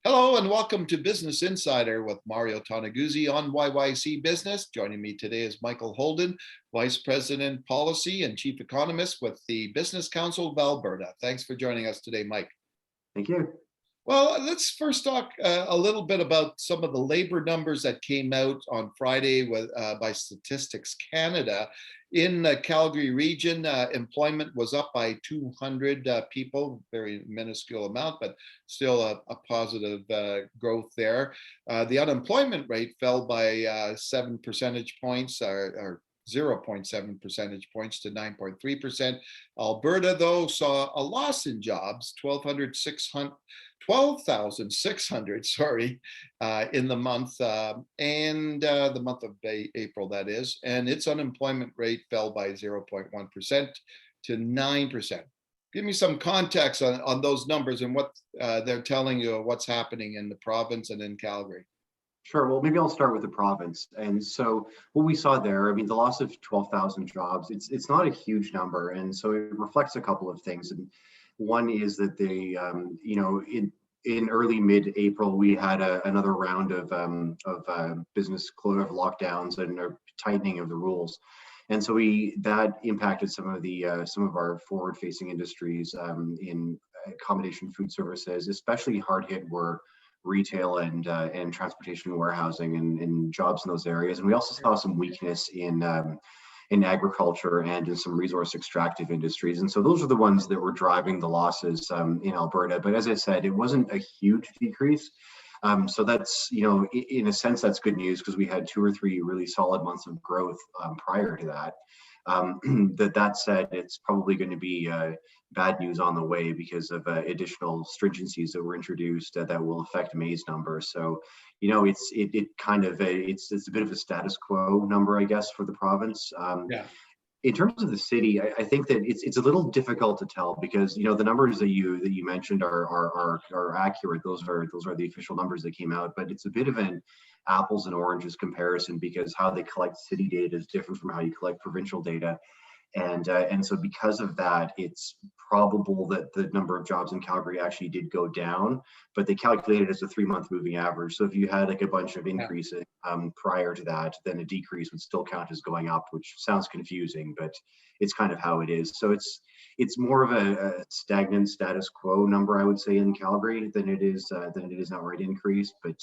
Hello and welcome to Business Insider with Mario Toneguzzi on YYC Business. Joining me today is Michael Holden, Vice President Policy and Chief Economist with the Business Council of Alberta. Thanks for joining us today, Mike. Thank you. Well, let's first talk a little bit about some of the labor numbers that came out on Friday by Statistics Canada. In the Calgary region, employment was up by 200 people, very minuscule amount, but still a positive growth there. The unemployment rate fell by 7 percentage points, or 0.7 percentage points to 9.3%. Alberta, though, saw a loss in jobs, 12,600, in the month, and the month of April, that is, and its unemployment rate fell by 0.1% to 9%. Give me some context on those numbers and what they're telling you of what's happening in the province and in Calgary. Sure. Well, maybe I'll start with the province. And so what we saw there, the loss of 12,000 jobs, it's not a huge number. And so it reflects a couple of things. And one is that they, in early mid-April, we had another round of business closure of lockdowns and a tightening of the rules. And so that impacted some of our forward-facing industries in accommodation, food services. Especially hard hit were retail and transportation, warehousing, and jobs in those areas. And we also saw some weakness in agriculture and in some resource extractive industries. And so those are the ones that were driving the losses in Alberta. But as I said, it wasn't a huge decrease. So that's, in a sense, that's good news because we had 2 or 3 really solid months of growth prior to that. That said, it's probably going to be bad news on the way because of additional stringencies that were introduced that will affect May's numbers. So, it's a bit of a status quo number, I guess, for the province. In terms of the city, I think that it's a little difficult to tell because the numbers that you mentioned are accurate. Those are the official numbers that came out, but it's a bit of an apples and oranges comparison because how they collect city data is different from how you collect provincial data. And so because of that, it's probable that the number of jobs in Calgary actually did go down, but they calculated as a 3-month moving average. So if you had like a bunch of increases prior to that, then a decrease would still count as going up, which sounds confusing, but it's kind of how it is. So it's more of a stagnant status quo number, I would say, in Calgary than it is an outright increase. But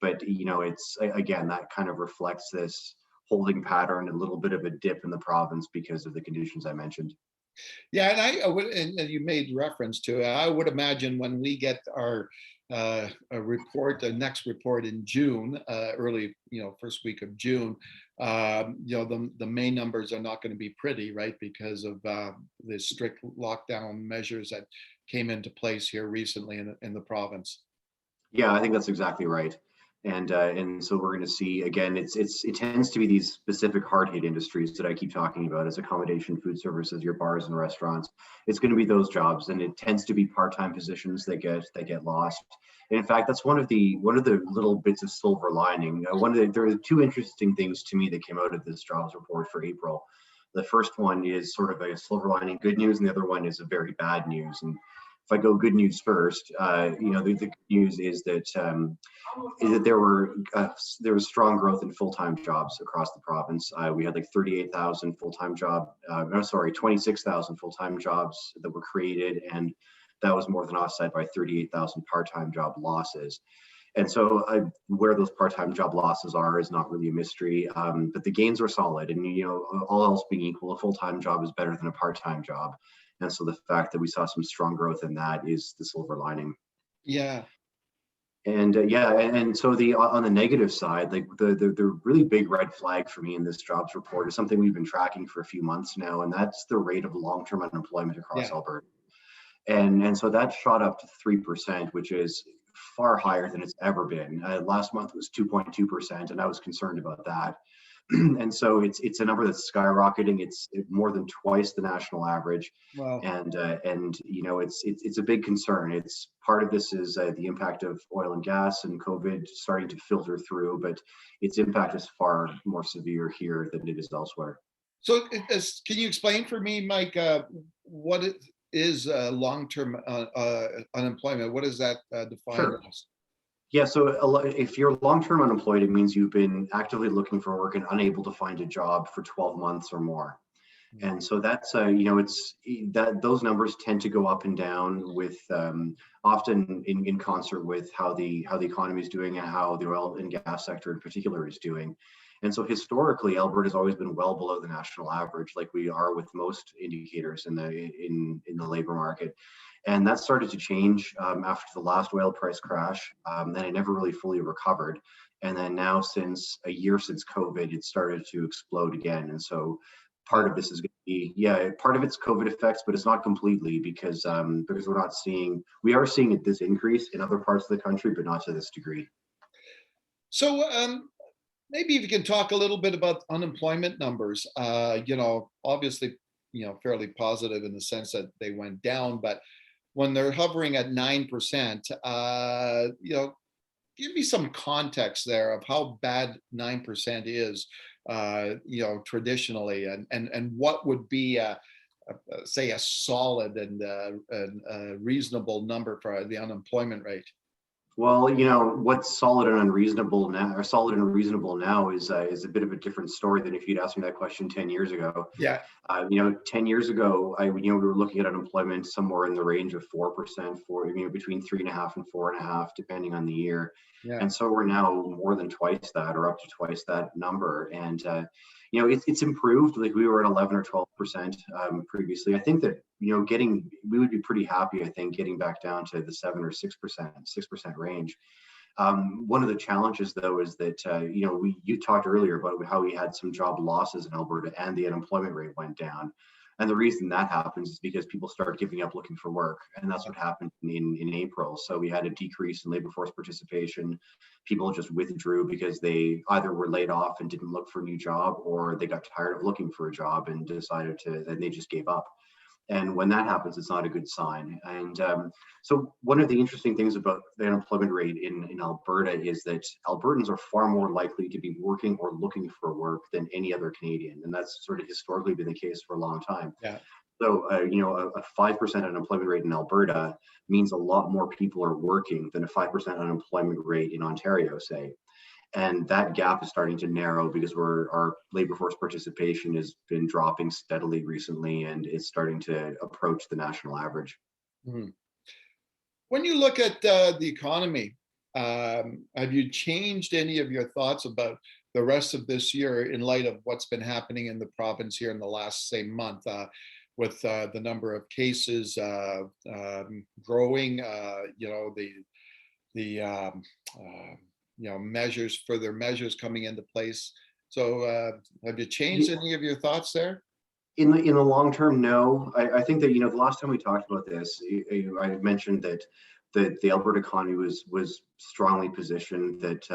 it's, again, that kind of reflects this holding pattern, a little bit of a dip in the province because of the conditions I mentioned. Yeah, and I would, and you made reference to it. I would imagine when we get our the next report in June, early, first week of June, the May numbers are not going to be pretty, right? Because of the strict lockdown measures that came into place here recently in the province. Yeah, I think that's exactly right. And so we're going to see, again, it tends to be these specific hard hit industries that I keep talking about as accommodation, food services, your bars and restaurants. It's going to be those jobs, and it tends to be part-time positions that get lost. And in fact, that's one of the little bits of silver lining. There are 2 interesting things to me that came out of this jobs report for April. The first one is sort of a silver lining good news, and the other one is a very bad news. And if I go good news first, the good news is that there was strong growth in full-time jobs across the province. We had like 38,000 full-time 26,000 full-time jobs that were created, and that was more than offset by 38,000 part-time job losses. And so where those part-time job losses are is not really a mystery, but the gains are solid. And all else being equal, a full-time job is better than a part-time job. And so the fact that we saw some strong growth in that is the silver lining. Yeah. And and so on the negative side, like the really big red flag for me in this jobs report is something we've been tracking for a few months now, and that's the rate of long-term unemployment across Alberta. And so that shot up to 3%, which is far higher than it's ever been. Last month was 2.2%, and I was concerned about that. And so it's a number that's skyrocketing. It's more than twice the national average. Wow. And it's a big concern. It's part of this is the impact of oil and gas and COVID starting to filter through, but its impact is far more severe here than it is elsewhere. So can you explain for me, Mike, what is long-term unemployment? What is that defined Sure. as? Yeah, so if you're long-term unemployed, it means you've been actively looking for work and unable to find a job for 12 months or more. Mm. And so that's it's that those numbers tend to go up and down with often in concert with how the economy is doing and how the oil and gas sector in particular is doing. And so historically, Alberta has always been well below the national average, like we are with most indicators in the labor market. And that started to change after the last oil price crash. Then it never really fully recovered. And then now, since a year since COVID, it started to explode again. And so part Wow. of this is going to be, yeah, part of it's COVID effects, but it's not completely because we are seeing this increase in other parts of the country, but not to this degree. So maybe if you can talk a little bit about unemployment numbers. Obviously, fairly positive in the sense that they went down, but when they're hovering at 9%, give me some context there of how bad 9% is, traditionally, and what would be say a solid and reasonable number for the unemployment rate. Well, what's solid and reasonable now is a bit of a different story than if you'd asked me that question 10 years ago. Yeah, 10 years ago, we were looking at unemployment somewhere in the range of 4%, between 3.5 and 4.5, depending on the year. yeah. And so we're now more than twice that, or up to twice that number. And it's improved. Like we were at 11 or 12% previously. I think that we would be pretty happy. I think getting back down to the 7 or 6% range. One of the challenges, though, is that you talked earlier about how we had some job losses in Alberta and the unemployment rate went down. And the reason that happens is because people start giving up looking for work, and that's what happened in April. So we had a decrease in labor force participation. People just withdrew because they either were laid off and didn't look for a new job, or they got tired of looking for a job and and they just gave up. And when that happens, it's not a good sign. And so one of the interesting things about the unemployment rate in Alberta is that Albertans are far more likely to be working or looking for work than any other Canadian. And that's sort of historically been the case for a long time. Yeah. So, a 5% unemployment rate in Alberta means a lot more people are working than a 5% unemployment rate in Ontario, say. And that gap is starting to narrow because our labor force participation has been dropping steadily recently, and it's starting to approach the national average. Mhm. When you look at the economy, have you changed any of your thoughts about the rest of this year in light of what's been happening in the province here in the last, say, month, with the number of cases growing, the further measures coming into place? So, have you changed any of your thoughts there? In the long term, no. I think that the last time we talked about this, I mentioned that the Alberta economy was strongly positioned. That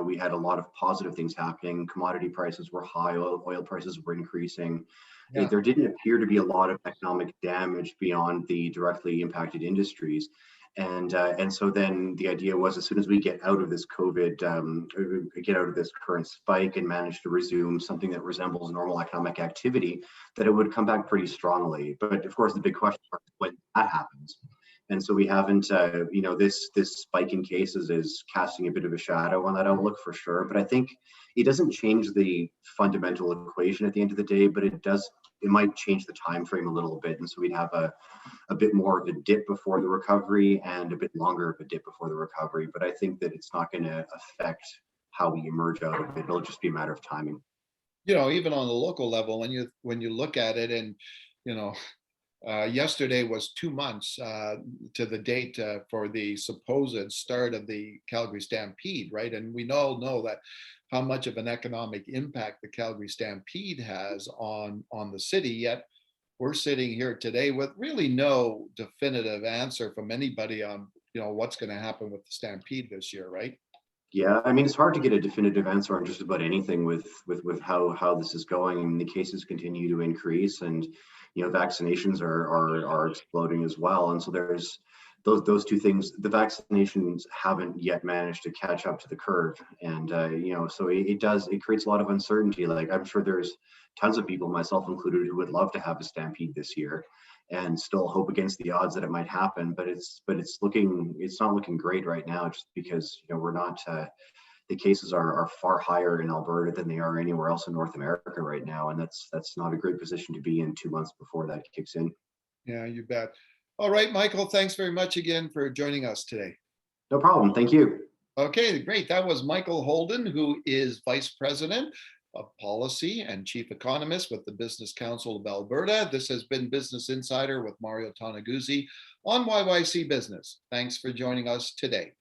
we had a lot of positive things happening. Commodity prices were high. Oil prices were increasing. Yeah. There didn't appear to be a lot of economic damage beyond the directly impacted industries. And so then the idea was, as soon as we get out of this COVID, get out of this current spike and manage to resume something that resembles normal economic activity, that it would come back pretty strongly. But of course, the big question mark is when that happens. And so we haven't, this spike in cases is casting a bit of a shadow on that outlook for sure. But I think it doesn't change the fundamental equation at the end of the day, but it might change the time frame a little bit. And so we'd have a bit more of a dip before the recovery and a bit longer of a dip before the recovery. But I think that it's not going to affect how we emerge out of it. It'll just be a matter of timing. Even on the local level, when you look at it, and you know, yesterday was 2 months to the date for the supposed start of the Calgary Stampede, right? And we all know that how much of an economic impact the Calgary Stampede has on the city. Yet we're sitting here today with really no definitive answer from anybody on what's going to happen with the Stampede this year, right? Yeah, I mean, it's hard to get a definitive answer on just about anything with how this is going. I mean, the cases continue to increase, and vaccinations are exploding as well. And so there's those two things. The vaccinations haven't yet managed to catch up to the curve, and so it creates a lot of uncertainty. Like, I'm sure there's tons of people, myself included, who would love to have a Stampede this year. and still hope against the odds that it might happen. But it's not looking great right now, just because we're not. The cases are far higher in Alberta than they are anywhere else in North America right now, and that's not a great position to be in 2 months before that kicks in. Yeah, you bet. All right, Michael, thanks very much again for joining us today. No problem. Thank you. Okay, great. That was Michael Holden, who is Vice President of Policy and Chief Economist with the Business Council of Alberta. This has been Business Insider with Mario Toneguzzi on YYC Business. Thanks for joining us today.